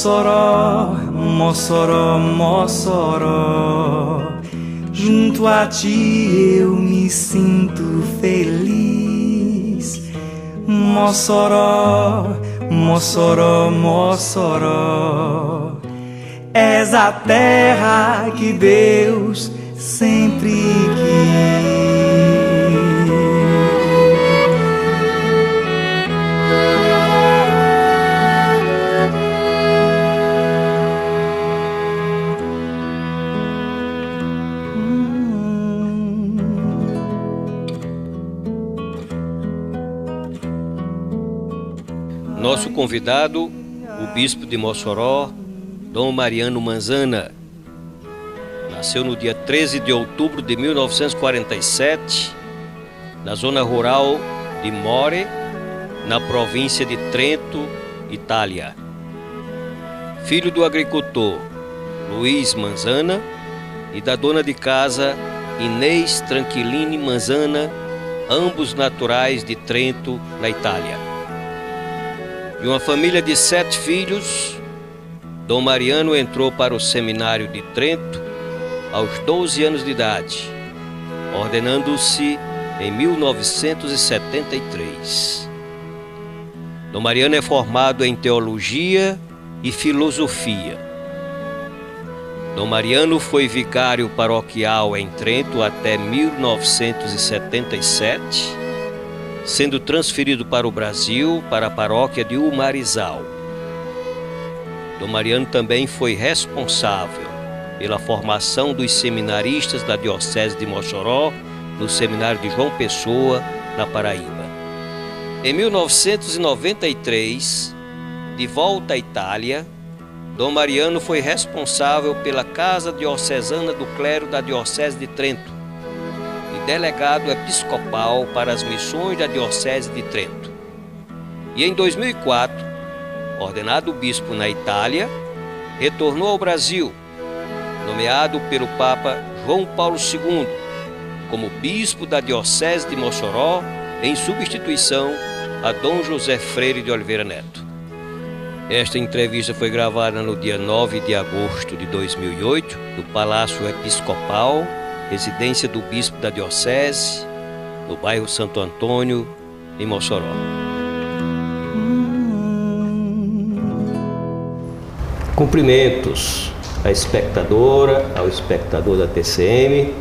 Mossoró, Mossoró, Mossoró, junto a ti eu me sinto feliz. Mossoró, Mossoró, Mossoró, és a terra que Deus sempre quis. Nosso convidado, o bispo de Mossoró, Dom Mariano Manzana. Nasceu no dia 13 de outubro de 1947, na zona rural de More, na província de Trento, Itália. Filho do agricultor Luiz Manzana e da dona de casa Inês Tranquilini Manzana, ambos naturais de Trento, na Itália. De uma família de 7 filhos, Dom Mariano entrou para o seminário de Trento aos 12 anos de idade, ordenando-se em 1973. Dom Mariano é formado em teologia e filosofia. Dom Mariano foi vicário paroquial em Trento até 1977, sendo transferido para o Brasil, para a paróquia de Umarizal. Dom Mariano também foi responsável pela formação dos seminaristas da Diocese de Mossoró, no Seminário de João Pessoa, na Paraíba. Em 1993, de volta à Itália, Dom Mariano foi responsável pela Casa Diocesana do Clero da Diocese de Trento, delegado episcopal para as missões da Diocese de Trento. E em 2004, ordenado bispo na Itália, retornou ao Brasil, nomeado pelo Papa João Paulo II como bispo da Diocese de Mossoró, em substituição a Dom José Freire de Oliveira Neto. Esta entrevista foi gravada no dia 9 de agosto de 2008, no Palácio Episcopal, residência do bispo da Diocese, no bairro Santo Antônio, em Mossoró. Cumprimentos à espectadora, ao espectador da TCM,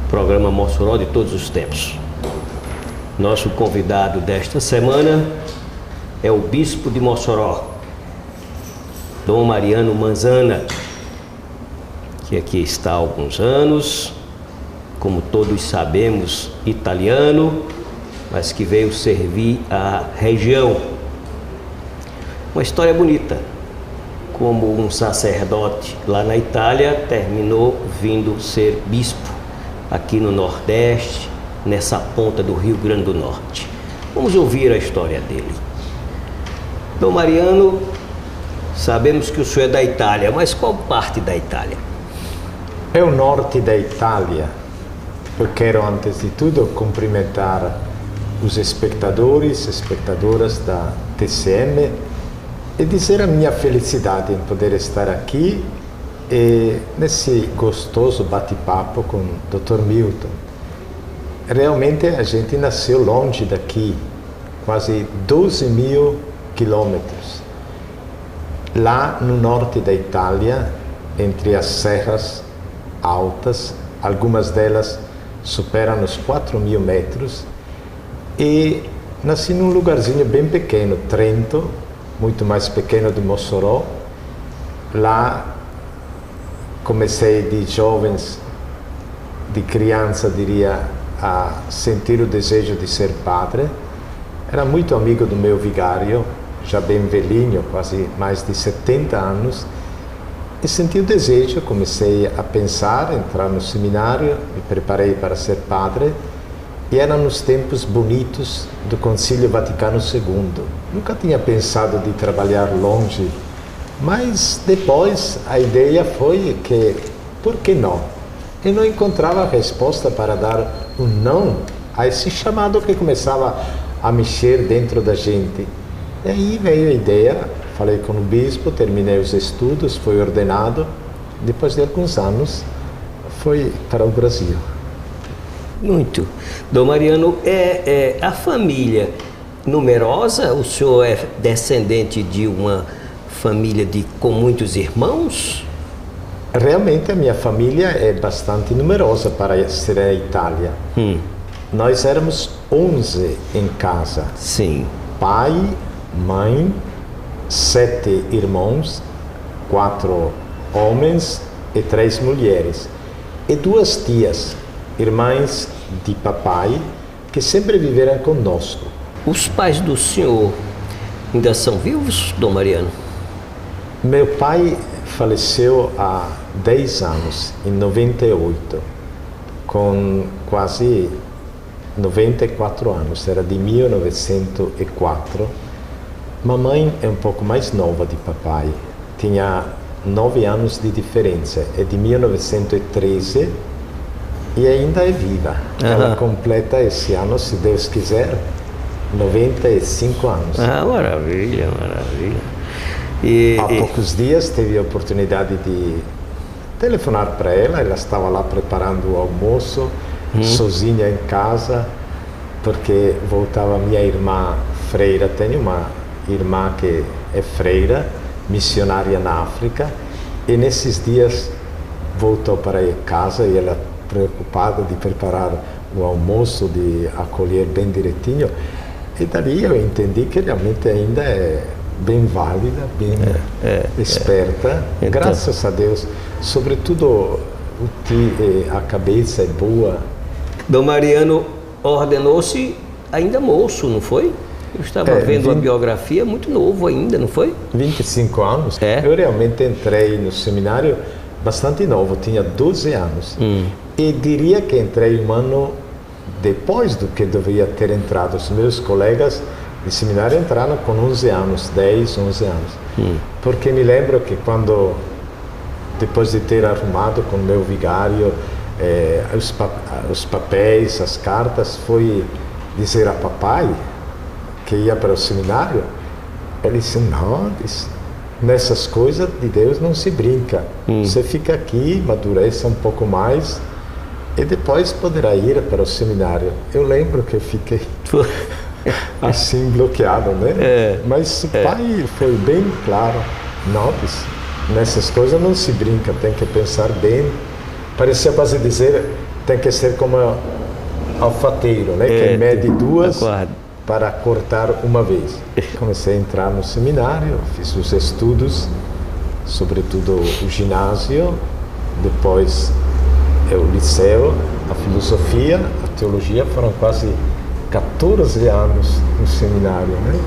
programa Mossoró de todos os tempos. Nosso convidado desta semana é o bispo de Mossoró, Dom Mariano Manzana, que aqui está há alguns anos, como todos sabemos, italiano, mas que veio servir a região. Uma história bonita, como um sacerdote lá na Itália terminou vindo ser bispo aqui no Nordeste, nessa ponta do Rio Grande do Norte. Vamos ouvir a história dele. Dom Mariano, sabemos que o senhor é da Itália, mas qual parte da Itália? É o norte da Itália. Eu quero, antes de tudo, cumprimentar os espectadores, espectadoras da TCM e dizer a minha felicidade em poder estar aqui e nesse gostoso bate-papo com o Dr. Milton. Realmente a gente nasceu longe daqui, quase 12.000 quilômetros. Lá no norte da Itália, entre as serras altas, algumas delas superam os 4.000 metros, e nasci num lugarzinho bem pequeno, Trento, muito mais pequeno de Mossoró. Lá comecei de jovens, de criança, diria, a sentir o desejo de ser padre. Era muito amigo do meu vigário, já bem velhinho, quase mais de 70 anos, e senti o desejo, comecei a pensar, entrar no seminário, me preparei para ser padre, e era nos tempos bonitos do Concílio Vaticano II. Nunca tinha pensado de trabalhar longe, mas depois a ideia foi que, por que não? Eu não encontrava resposta para dar um não a esse chamado que começava a mexer dentro da gente. E aí veio a ideia, falei com o bispo, terminei os estudos, fui ordenado. Depois de alguns anos, fui para o Brasil. Muito. Dom Mariano, a família numerosa? O senhor é descendente de uma família com muitos irmãos? Realmente a minha família é bastante numerosa para ser a Itália. Nós éramos 11 em casa. Sim. Pai, mãe, 7 irmãos, 4 homens e 3 mulheres. E 2 tias, irmãs de papai, que sempre viveram conosco. Os pais do senhor ainda são vivos, Dom Mariano? Meu pai faleceu há 10 anos, em 98, com quase 94 anos, era de 1904. Mamãe é um pouco mais nova de papai, tinha 9 anos de diferença, é de 1913 e ainda é viva. Ela completa esse ano, se Deus quiser, 95 anos. Ah, maravilha, maravilha. Há poucos dias teve a oportunidade de telefonar para ela, ela estava lá preparando o almoço, sozinha em casa, porque voltava minha irmã freira, tenho uma irmã que é freira, missionária na África, e nesses dias voltou para casa e ela preocupada de preparar o almoço, de acolher bem direitinho, e daí eu entendi que realmente ainda é bem válida, bem esperta, então, graças a Deus, sobretudo a cabeça é boa. Dom Mariano ordenou-se ainda moço, não foi? Eu estava vendo a biografia, muito novo ainda, não foi? 25 anos. Eu realmente entrei no seminário bastante novo, tinha 12 anos. E diria que entrei um ano depois do que devia ter entrado. Os meus colegas de seminário entraram com 11 anos, 10, 11 anos. Porque me lembro que quando, depois de ter arrumado com o meu vigário os papéis, as cartas, fui dizer a papai que ia para o seminário. Ele disse, não, nessas coisas de Deus não se brinca. Você fica aqui, amadureça um pouco mais e depois poderá ir para o seminário. Eu lembro que eu fiquei assim bloqueado, né? Mas o pai foi bem claro. Não, nessas coisas não se brinca, tem que pensar bem. Parecia quase dizer, tem que ser como alfateiro, né? Que mede 2 para cortar uma vez. Comecei a entrar no seminário, fiz os estudos, sobretudo o ginásio, depois o liceu, a filosofia, a teologia, foram quase 14 anos no seminário, né?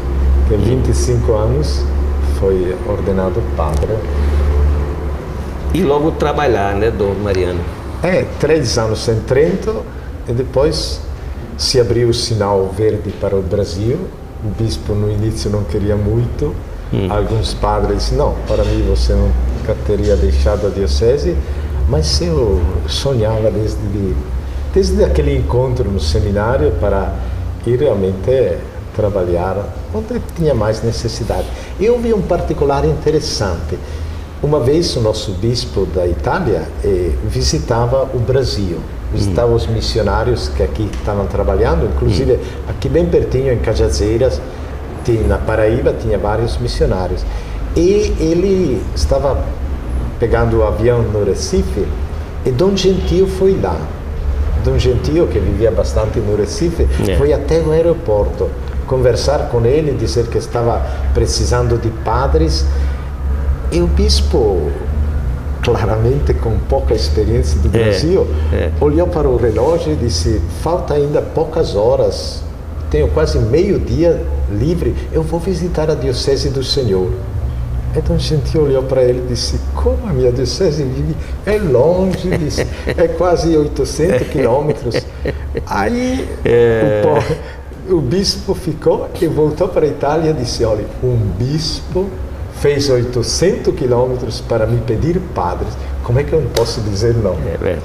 Que 25 anos foi ordenado padre. E logo trabalhar, né, Dom Mariano? 3 anos em Trento e depois se abriu o sinal verde para o Brasil. O bispo no início não queria muito. Alguns padres disseram, não, para mim você nunca teria deixado a diocese, mas eu sonhava desde aquele encontro no seminário para ir realmente trabalhar onde tinha mais necessidade. Eu vi um particular interessante. Uma vez o nosso bispo da Itália visitava o Brasil, visitava os missionários que aqui estavam trabalhando, inclusive aqui bem pertinho em Cajazeiras, na Paraíba, tinha vários missionários. E ele estava pegando o avião no Recife e Dom Gentil foi lá. Dom Gentil, que vivia bastante no Recife, foi até o aeroporto conversar com ele, dizer que estava precisando de padres. E o bispo, claramente com pouca experiência do Brasil, olhou para o relógio e disse, falta ainda poucas horas, tenho quase meio-dia livre, eu vou visitar a Diocese do Senhor. Então a gente olhou para ele e disse, como a minha diocese vive? É longe, disse, é quase 800 quilômetros. Aí o bispo ficou e voltou para a Itália e disse, olha, um bispo fez 800 quilômetros para me pedir padres. Como é que eu não posso dizer não? É verdade.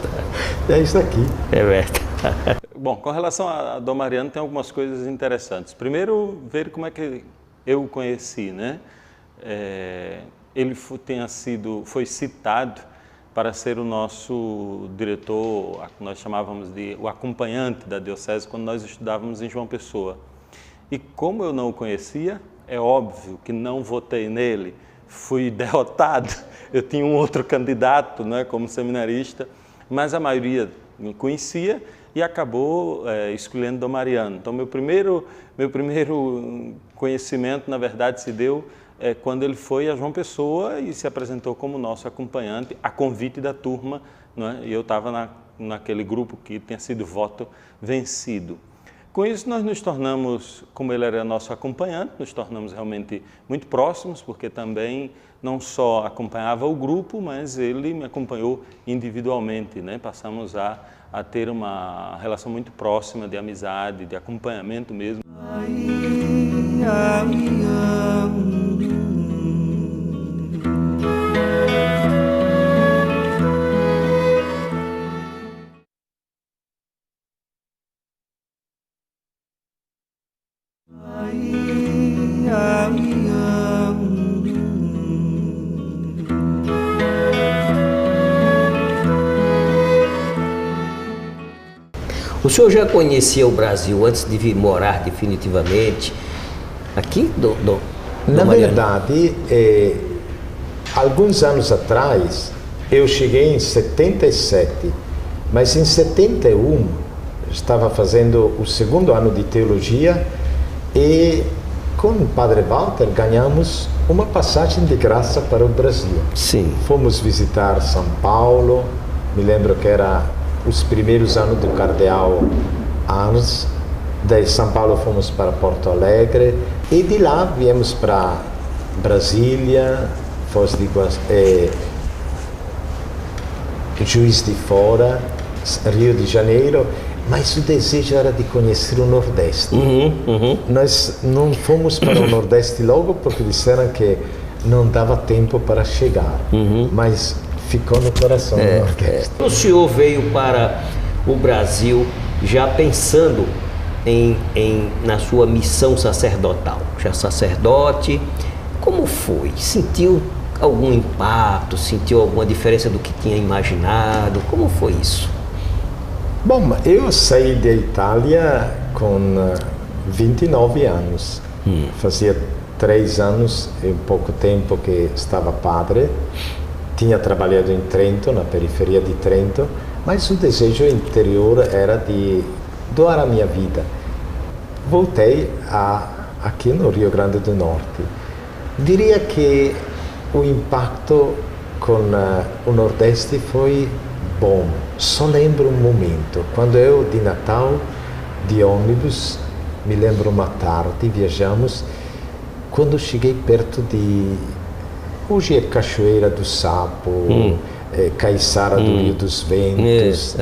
É isso aqui. É verdade. Bom, com relação a Dom Mariano, tem algumas coisas interessantes. Primeiro, ver como é que eu o conheci, né? ele foi citado para ser o nosso diretor, nós chamávamos de o acompanhante da diocese quando nós estudávamos em João Pessoa. E como eu não o conhecia, é óbvio que não votei nele, fui derrotado. Eu tinha um outro candidato, né, como seminarista, mas a maioria me conhecia e acabou escolhendo Dom Mariano. Então, meu primeiro conhecimento, na verdade, se deu quando ele foi a João Pessoa e se apresentou como nosso acompanhante, a convite da turma, né? E eu estava naquele grupo que tinha sido voto vencido. Com isso, nós nos tornamos, como ele era nosso acompanhante, nos tornamos realmente muito próximos, porque também não só acompanhava o grupo, mas ele me acompanhou individualmente, né? Passamos a ter uma relação muito próxima de amizade, de acompanhamento mesmo. O senhor já conhecia o Brasil antes de vir morar definitivamente aqui? Na verdade, alguns anos atrás, eu cheguei em 77, mas em 71 estava fazendo o segundo ano de teologia e com o Padre Walter ganhamos uma passagem de graça para o Brasil. Sim. Fomos visitar São Paulo, me lembro que era os primeiros anos do Cardeal Arns. De São Paulo fomos para Porto Alegre e de lá viemos para Brasília, Foz do Iguaçu, Juiz de Fora, Rio de Janeiro, mas o desejo era de conhecer o Nordeste. Nós não fomos para o Nordeste logo porque disseram que não dava tempo para chegar, mas ficou no coração do Nordeste. O senhor veio para o Brasil já pensando na sua missão sacerdotal, já sacerdote. Como foi? Sentiu algum impacto? Sentiu alguma diferença do que tinha imaginado? Como foi isso? Bom, eu saí da Itália com 29 anos. Fazia 3 anos e pouco tempo que estava padre. Tinha trabalhado em Trento, na periferia de Trento, mas o desejo interior era de doar a minha vida. Voltei aqui no Rio Grande do Norte. Diria que o impacto com o Nordeste foi bom. Só lembro um momento, quando eu de Natal, de ônibus, me lembro uma tarde, viajamos, quando cheguei perto de... Hoje é Cachoeira do Sapo, Caiçara do Rio dos Ventos,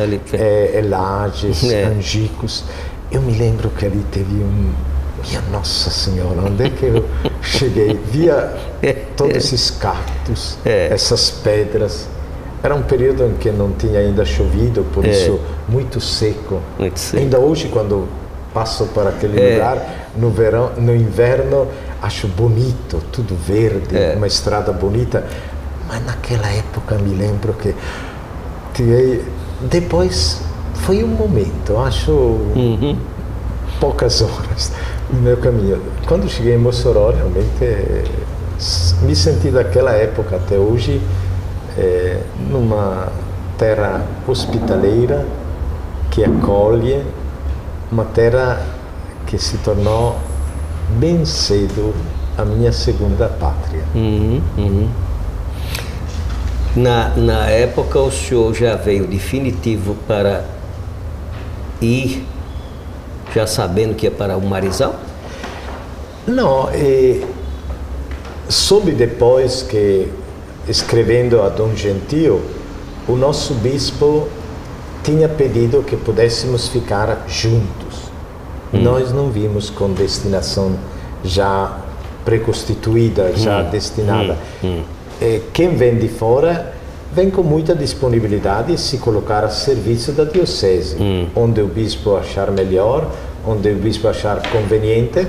Lages, Angicos. Eu me lembro que ali teve Minha Nossa Senhora, onde é que eu cheguei? Via todos esses cactos, essas pedras. Era um período em que não tinha ainda chovido, por isso muito seco. Ainda hoje, quando passo por aquele lugar, no inverno, acho bonito, tudo verde, uma estrada bonita. Mas naquela época me lembro que depois foi um momento, acho poucas horas no meu caminho. Quando cheguei em Mossoró, realmente me senti daquela época até hoje numa terra hospitaleira que acolhe, uma terra que se tornou bem cedo a minha segunda pátria. Na época o senhor já veio definitivo para ir, já sabendo que ia para o Marizal? Não, soube depois que, escrevendo a Dom Gentil, o nosso bispo tinha pedido que pudéssemos ficar juntos. Nós não vimos com destinação já preconstituída, já destinada. Quem vem de fora vem com muita disponibilidade e se colocar a serviço da diocese, onde o bispo achar melhor, onde o bispo achar conveniente.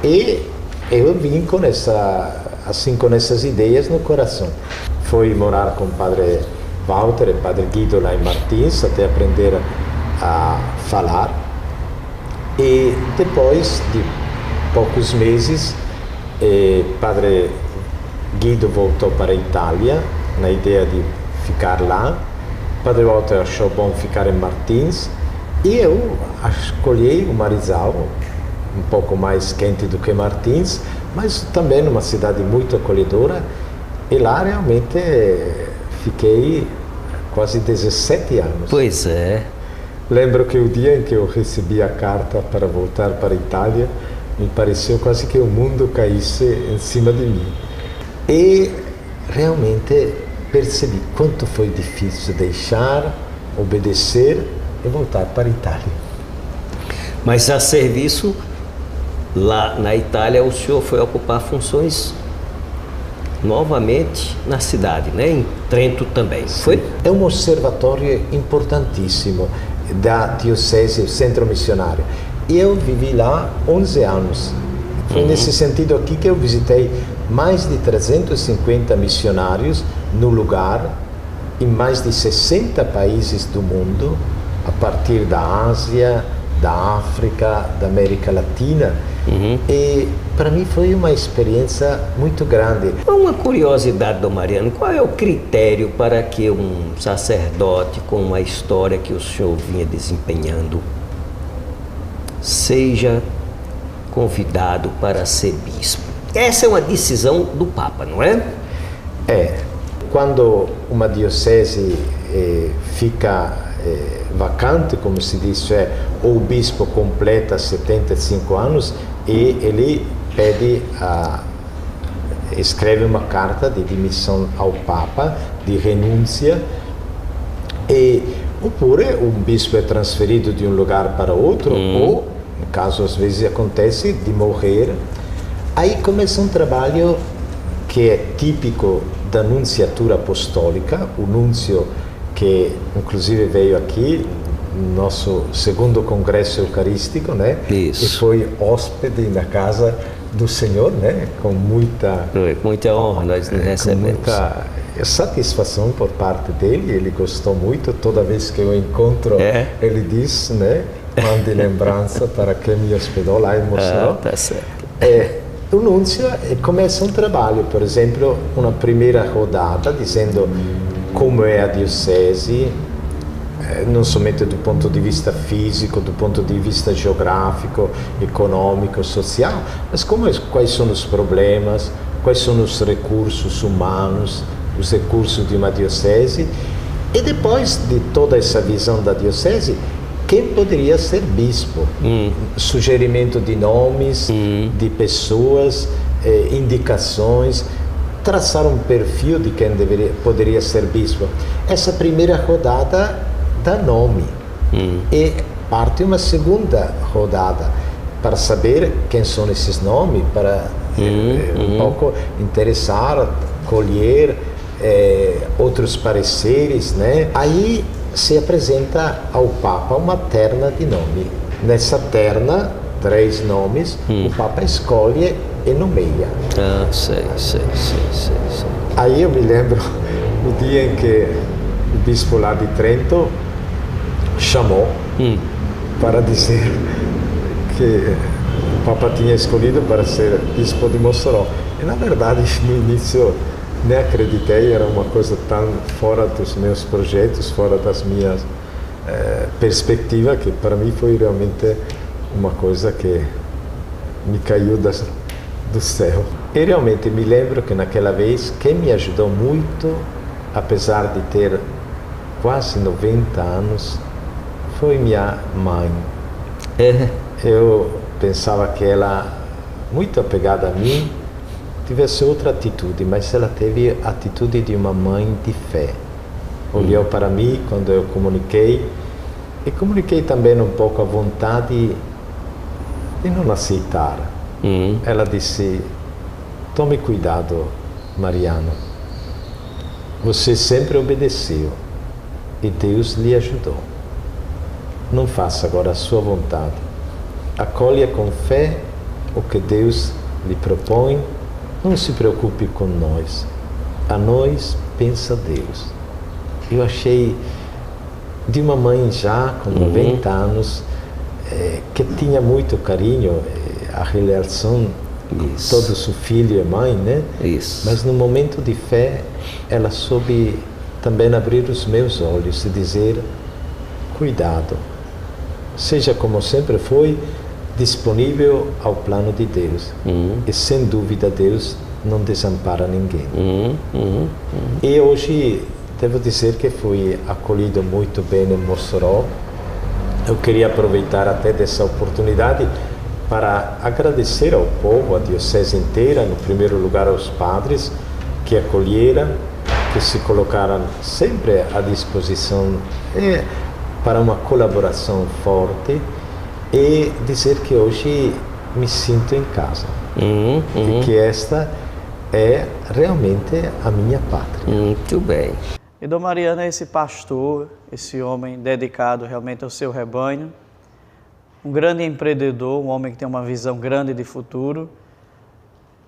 E eu vim com essa assim com essas ideias no coração. Fui morar com o padre Walter e o padre Guido lá em Martins, até aprender a falar. E depois de poucos meses, padre Guido voltou para a Itália, na ideia de ficar lá. Padre Walter achou bom ficar em Martins e eu escolhi o Marizal, um pouco mais quente do que Martins, mas também uma cidade muito acolhedora, e lá realmente fiquei quase 17 anos. Pois é. Lembro que o dia em que eu recebi a carta para voltar para a Itália, me pareceu quase que o mundo caísse em cima de mim. E realmente percebi quanto foi difícil deixar, obedecer e voltar para a Itália. Mas a serviço, lá na Itália, o senhor foi ocupar funções novamente na cidade, né? Em Trento também, foi? É um observatório importantíssimo da Diocese Centro Missionário. E eu vivi lá 11 anos. Foi nesse sentido aqui que eu visitei mais de 350 missionários no lugar, em mais de 60 países do mundo, a partir da Ásia, da África, da América Latina. E para mim foi uma experiência muito grande. Uma curiosidade, Dom Mariano, qual é o critério para que um sacerdote com uma história que o senhor vinha desempenhando seja convidado para ser bispo? Essa é uma decisão do Papa, não é? Quando uma diocese fica vacante, como se diz, o bispo completa 75 anos e ele escreve uma carta de demissão ao Papa, de renúncia, oppure um bispo é transferido de um lugar para outro, ou, no caso às vezes acontece, de morrer. Aí começa um trabalho que é típico da nunciatura apostólica, o núncio que inclusive veio aqui no nosso segundo congresso eucarístico, né? Isso. E foi hóspede na casa do Senhor, né? Com muita honra nós recebemos. Com muita satisfação por parte dele. Ele gostou muito. Toda vez que eu encontro, ele diz, né? Mande lembrança para quem me hospedou lá e mostrou. Tá certo. O núncio começa um trabalho, por exemplo, uma primeira rodada dizendo como é a diocese, não somente do ponto de vista físico, do ponto de vista geográfico, econômico, social, mas quais são os problemas, quais são os recursos humanos, os recursos de uma diocese, e depois de toda essa visão da diocese, quem poderia ser bispo? Sugerimento de nomes, de pessoas, indicações, traçar um perfil de quem poderia ser bispo. Essa primeira rodada dá nome e parte uma segunda rodada para saber quem são esses nomes, para um pouco interessar, colher outros pareceres, né? Aí se apresenta ao Papa uma terna de nome. Nessa terna, 3 nomes, o Papa escolhe e nomeia. Sei. Aí eu me lembro o dia em que o bispo lá de Trento chamou para dizer que o Papa tinha escolhido para ser bispo de Mossoró. E na verdade, no início, nem acreditei, era uma coisa tão fora dos meus projetos, fora das minhas perspectivas, que para mim foi realmente uma coisa que me caiu do céu. E realmente me lembro que naquela vez, quem me ajudou muito, apesar de ter quase 90 anos, foi minha mãe. Eu pensava que ela, muito apegada a mim, tivesse outra atitude, mas ela teve a atitude de uma mãe de fé. Olhou para mim quando eu comuniquei, e comuniquei também um pouco a vontade de não aceitar. Ela disse: tome cuidado, Mariano, você sempre obedeceu e Deus lhe ajudou. Não faça agora a sua vontade, acolha com fé o que Deus lhe propõe não se preocupe com nós, a nós pensa Deus. Eu achei de uma mãe já com 90 anos, que tinha muito carinho, a relação com todo seu filho e mãe, né? Isso. Mas no momento de fé, ela soube também abrir os meus olhos e dizer, cuidado, seja como sempre foi, disponível ao plano de Deus. E sem dúvida Deus não desampara ninguém. E hoje devo dizer que fui acolhido muito bem em Mossoró. Eu queria aproveitar até dessa oportunidade para agradecer ao povo, à diocese inteira, no primeiro lugar aos padres que acolheram, que se colocaram sempre à disposição para uma colaboração forte, e dizer que hoje me sinto em casa, e que esta é realmente a minha pátria. Muito bem. E Dom Mariano é esse pastor, esse homem dedicado realmente ao seu rebanho, um grande empreendedor, um homem que tem uma visão grande de futuro.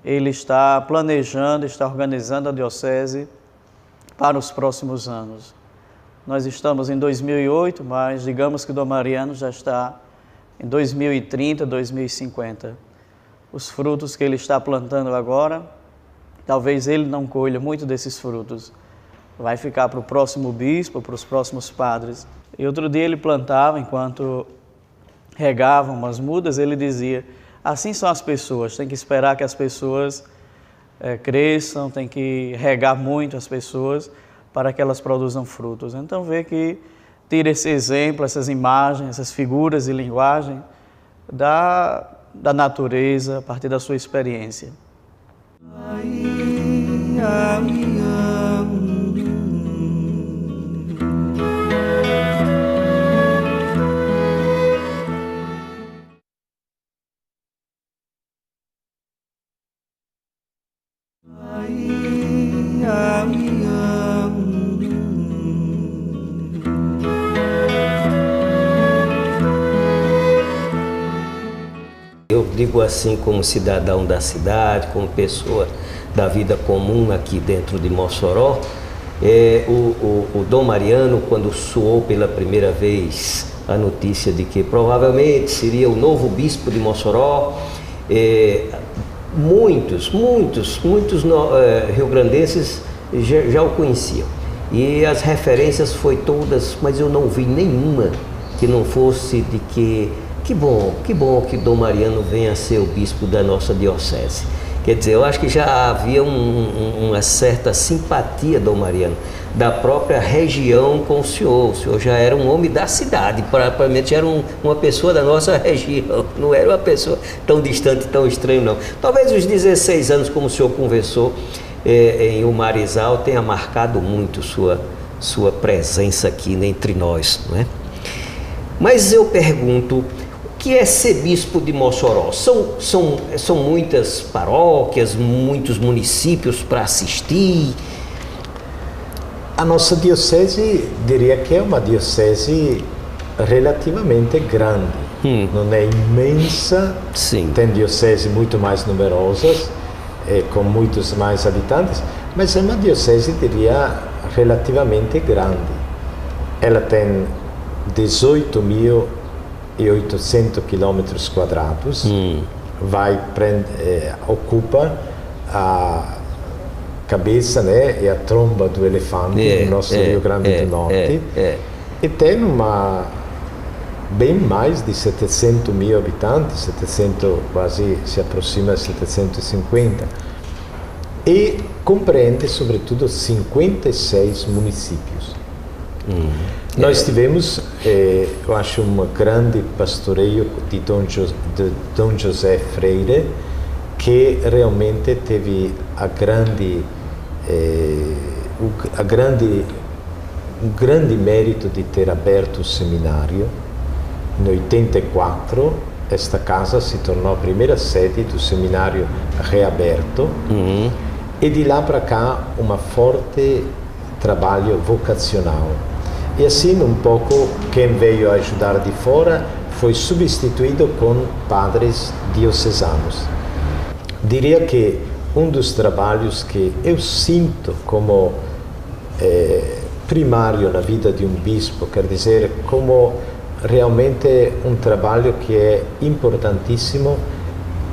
Ele está planejando, está organizando a diocese para os próximos anos. Nós estamos em 2008, mas digamos que Dom Mariano já está em 2030, 2050. Os frutos que ele está plantando agora, talvez ele não colha muito desses frutos. Vai ficar para o próximo bispo, para os próximos padres. E outro dia ele plantava, enquanto regavam umas mudas, ele dizia, assim são as pessoas, tem que esperar que as pessoas cresçam, tem que regar muito as pessoas para que elas produzam frutos. Então vê que tira esse exemplo, essas imagens, essas figuras de linguagem da natureza, a partir da sua experiência. Eu digo assim, como cidadão da cidade, como pessoa da vida comum aqui dentro de Mossoró, o Dom Mariano, quando soou pela primeira vez a notícia de que provavelmente seria o novo bispo de Mossoró, muitos rio-grandenses já o conheciam. E as referências foi todas, mas eu não vi nenhuma que não fosse de que bom que Dom Mariano venha a ser o bispo da nossa diocese. Quer dizer, eu acho que já havia uma certa simpatia, Dom Mariano, da própria região com o senhor. O senhor já era um homem da cidade, provavelmente era uma pessoa da nossa região, não era uma pessoa tão distante, tão estranha, não. Talvez os 16 anos, como o senhor conversou, em Umarizal, tenha marcado muito sua presença aqui entre nós, não é? Mas eu pergunto, o que é ser bispo de Mossoró? São muitas paróquias, muitos municípios para assistir? A nossa diocese, diria que é uma diocese relativamente grande. Não é imensa, Sim. Tem dioceses muito mais numerosas, com muitos mais habitantes, mas é uma diocese, diria, relativamente grande. Ela tem 18.800 quilômetros quadrados, ocupa a cabeça, né, e a tromba do elefante no nosso Rio Grande do Norte, e tem bem mais de 700 mil habitantes, 700, quase se aproxima de 750, e compreende sobretudo 56 municípios. Nós tivemos, eu acho, um grande pastoreio de Dom José Freire, que realmente teve um grande mérito de ter aberto o seminário. Em 84, esta casa se tornou a primeira sede do seminário reaberto, e de lá para cá um forte trabalho vocacional. E assim, um pouco, quem veio ajudar de fora foi substituído com padres diocesanos. Diria que um dos trabalhos que eu sinto como primário na vida de um bispo, quer dizer, como realmente um trabalho que é importantíssimo,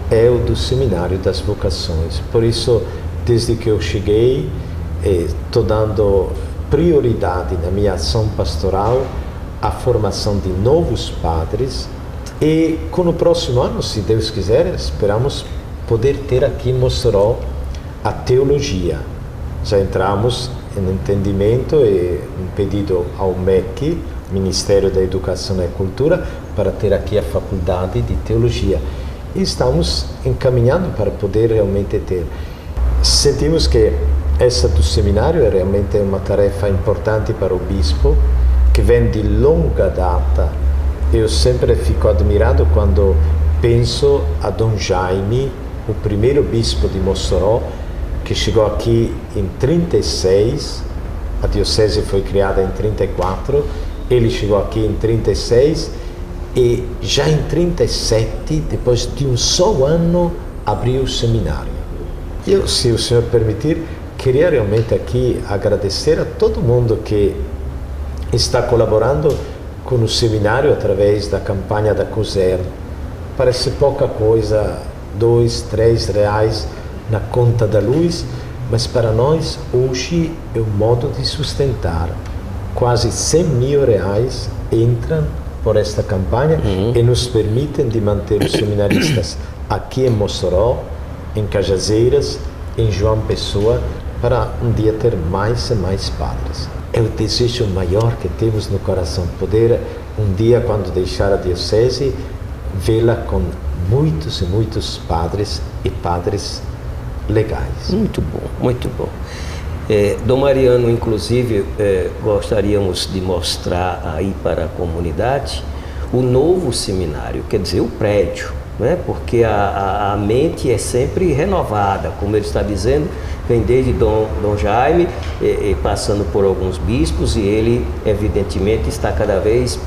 é o do Seminário das Vocações. Por isso, desde que eu cheguei, estou dando prioridade na minha ação pastoral à formação de novos padres, e com o próximo ano, se Deus quiser, esperamos poder ter aqui em Mossoró a teologia. Já entramos em entendimento e um pedido ao MEC, Ministério da Educação e Cultura, para ter aqui a faculdade de teologia. E estamos encaminhando para poder realmente ter. Sentimos que essa do seminário é realmente uma tarefa importante para o bispo, que vem de longa data. Eu sempre fico admirado quando penso a Dom Jaime, o primeiro bispo de Mossoró, que chegou aqui em 36, a diocese foi criada em 34, ele chegou aqui em 36 e já em 37, depois de um só ano, abriu o seminário. Eu, se o senhor permitir, queria realmente aqui agradecer a todo mundo que está colaborando com o seminário através da campanha da COSER. Parece pouca coisa, 2, 3 reais na conta da luz, mas para nós hoje é um modo de sustentar. Quase 100 mil reais entram por esta campanha e nos permitem de manter os seminaristas aqui em Mossoró, em Cajazeiras, em João Pessoa, para um dia ter mais e mais padres. É o desejo maior que temos no coração, poder um dia, quando deixar a diocese, vê-la com muitos e muitos padres e padres legais. Muito bom, muito bom. Dom Mariano, inclusive, gostaríamos de mostrar aí para a comunidade o novo seminário, quer dizer, o prédio, né? Porque a mente é sempre renovada, como ele está dizendo, vem desde Dom Jaime, passando por alguns bispos, e ele, evidentemente, está cada vez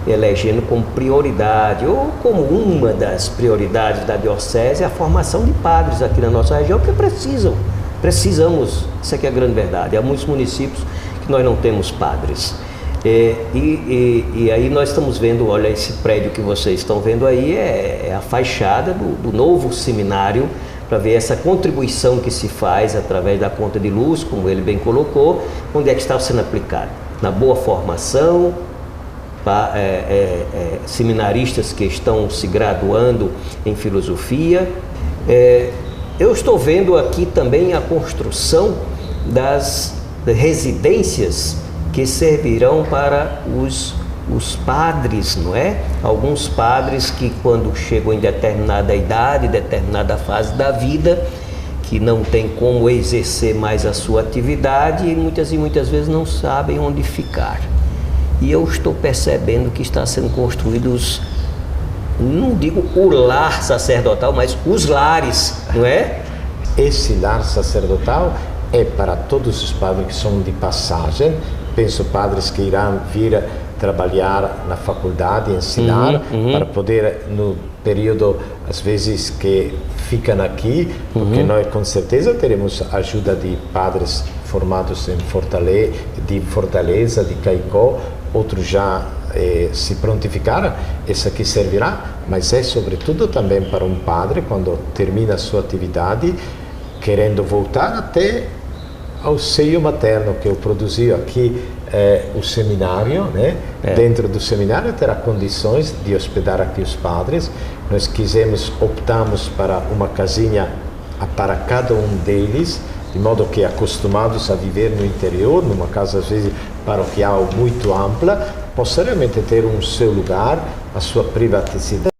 elegendo como prioridade, ou como uma das prioridades da diocese, a formação de padres aqui na nossa região, porque precisamos, isso aqui é a grande verdade. Há muitos municípios que nós não temos padres. E aí nós estamos vendo, olha, esse prédio que vocês estão vendo aí é a fachada do novo seminário, para ver essa contribuição que se faz através da conta de luz, como ele bem colocou, onde é que está sendo aplicado? Na boa formação, seminaristas que estão se graduando em filosofia. Eu estou vendo aqui também a construção das residências que servirão para os padres, não é? Alguns padres que, quando chegam em determinada idade, determinada fase da vida, que não tem como exercer mais a sua atividade, e muitas vezes não sabem onde ficar. E eu estou percebendo que está sendo construídos, não digo o lar sacerdotal, mas os lares, não é? Esse lar sacerdotal é para todos os padres que são de passagem. Penso padres que irão vir trabalhar na faculdade, ensinar, para poder, no período, às vezes, que ficam aqui, porque nós com certeza teremos ajuda de padres formados em Fortaleza, de Caicó, outros já se prontificaram. Esse aqui servirá, mas é sobretudo também para um padre, quando termina a sua atividade, querendo voltar até ao seio materno que eu produzi aqui, o seminário, né? Dentro do seminário terá condições de hospedar aqui os padres. Nós optamos para uma casinha para cada um deles, de modo que, acostumados a viver no interior, numa casa às vezes paroquial muito ampla, possam realmente ter um seu lugar, a sua privacidade.